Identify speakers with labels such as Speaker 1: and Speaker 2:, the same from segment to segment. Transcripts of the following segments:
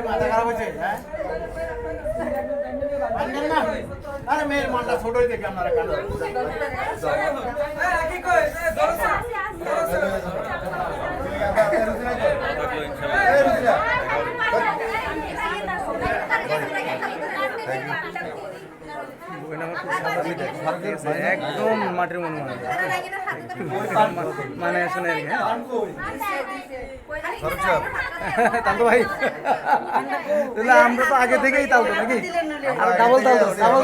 Speaker 1: মাথা খারাপ হয়েছে হ্যাঁ আরে মেয়ের মনটা ছোটই দেখে আপনারা
Speaker 2: একদম মাটির মন মানে শুনে তাল তো ভাই আমরা তো আগে থেকেই তাল তো নাকি আর ডাবল তাল তো ডাবল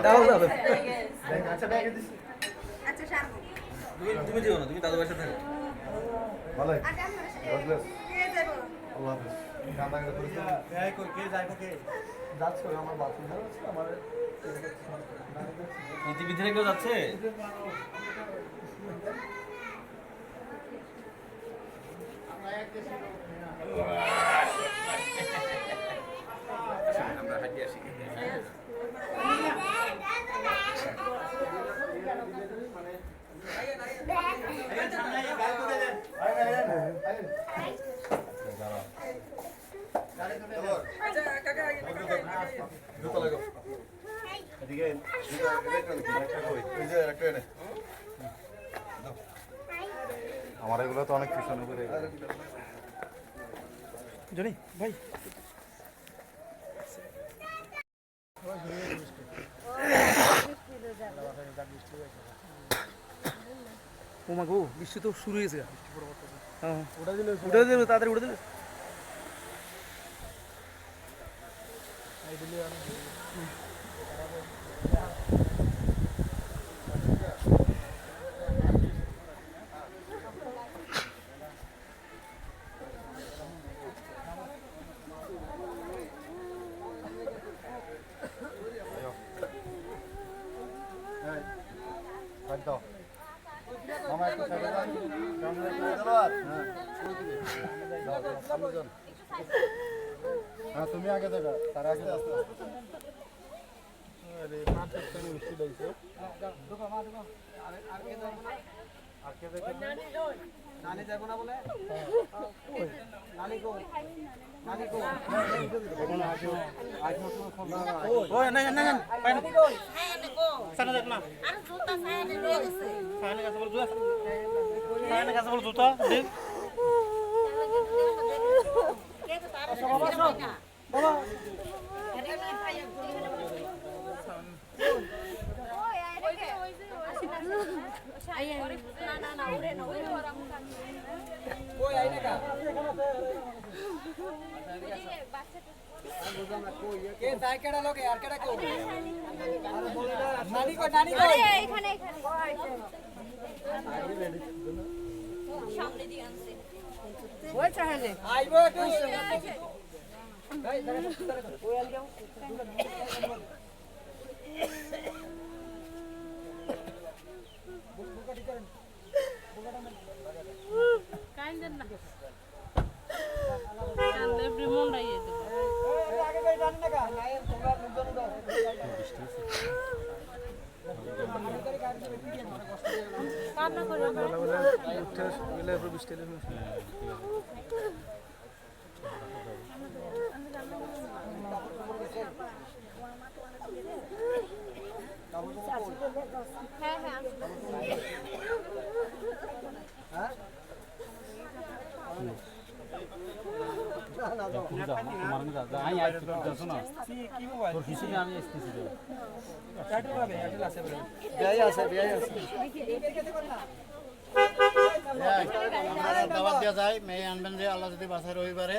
Speaker 2: তাল
Speaker 3: তুমি যেও না, তুমি দাদু বাসা থাকো।
Speaker 1: ভালো
Speaker 3: ইতিবিধিরে কেউ যাচ্ছে? আমরা হাঁটিয়ে আসি।
Speaker 1: আমার এগুলো তো অনেক পিছনে করে
Speaker 2: জানি ভাই ও মা গো বৃষ্টি তো শুরু হয়েছে হ্যাঁ উঠে দিল তাড়াতাড়ি উঠে দিল
Speaker 1: হ্যাঁ তুমি আগে দেবে তার আগে
Speaker 2: নানি যাবো না বলে নানি গো ওই না না না পানি গো সানা দেখ না আর জুতা সায়ানে নিয়ে গেছে সায়ানে কাছে বল জুতা সায়ানে কাছে বল জুতা দেখ কে তো তার বাবা আরে না পায়া
Speaker 1: দাওয়াত দেওয়া যায় মেয়ে আনবেন যে আল্লাহ যদি বাসায় রবিবারে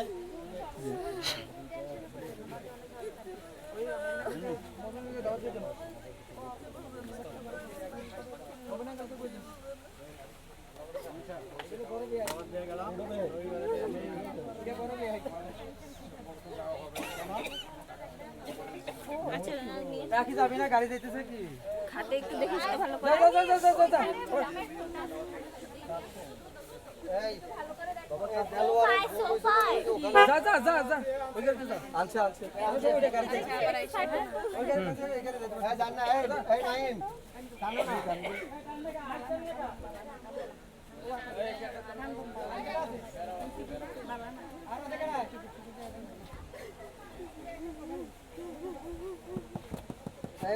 Speaker 2: রাখি যাবি না গাড়ি যাইতেছে কি
Speaker 4: খাটে একটু দেখিস তো ভালো করে
Speaker 2: যা
Speaker 1: এই বাবা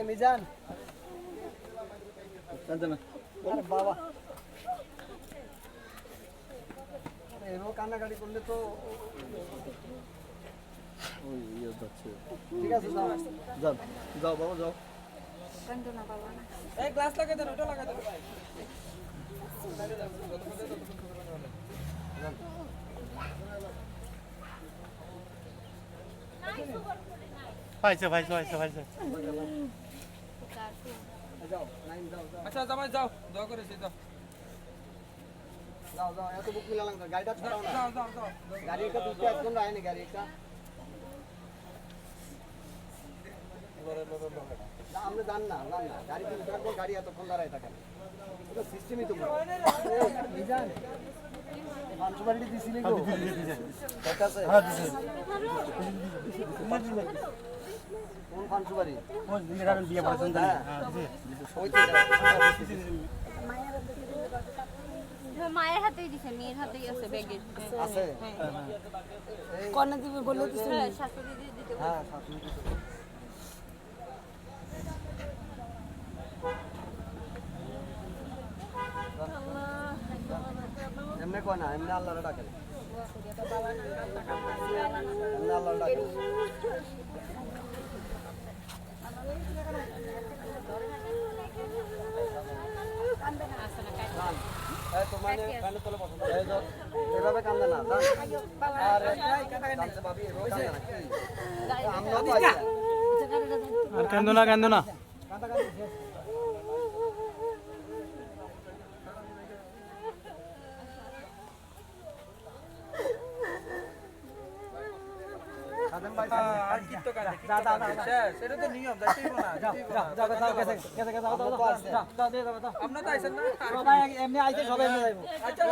Speaker 5: মিজান আরে বাবা এরকম কান্নাকাটি করলে তো ঠিক আছে যাও যাও যাও বাবা যাও
Speaker 4: কান্দো না বাবা না।
Speaker 2: পাইছে
Speaker 5: যাও নাইন যাও যাও
Speaker 6: আচ্ছা জামাই যাও দোয়া করে যাও
Speaker 5: যাও যাও এত বুক মিলালাম গাড়িটা ছড়াও না
Speaker 6: যাও যাও যাও
Speaker 5: গাড়ি একটা দুটো একদম রায়নি গাড়ি একটা আমরা জান না গাড়ি কিন্তু থাকবো গাড়ি এতক্ষণ দাঁড়ায় থাকে এটা সিস্টেমই তো মিজান পাঁচবারটি দিছিলি গো ঠিক আছে হ্যাঁ দিছি কোন পাঁচবারটি
Speaker 2: ওই দিনের বিয়ে পড়াছেন জানি
Speaker 5: ওই তো
Speaker 4: মায়ের হাতেই দিছে, মেয়ের হাতেই আছে ব্যাগে।
Speaker 5: আছে
Speaker 4: কন্যা দিবে বলে দিছে। হ্যাঁ, শাশুড়ি দিয়ে দিতে বলে।
Speaker 5: হ্যাঁ শাশুড়ি এমনি কয় না এমনি আল্লাহরে ডাকে এমনি আল্লাহরে ডাকে এভাবে কান্দে না
Speaker 2: আর কান্দো না
Speaker 6: আর কি তো কাজ সেটা তো নিয়ম যাইতেই না আপনারা তো আইছেন না
Speaker 5: এমনি আইতে সবাই
Speaker 6: আচ্ছা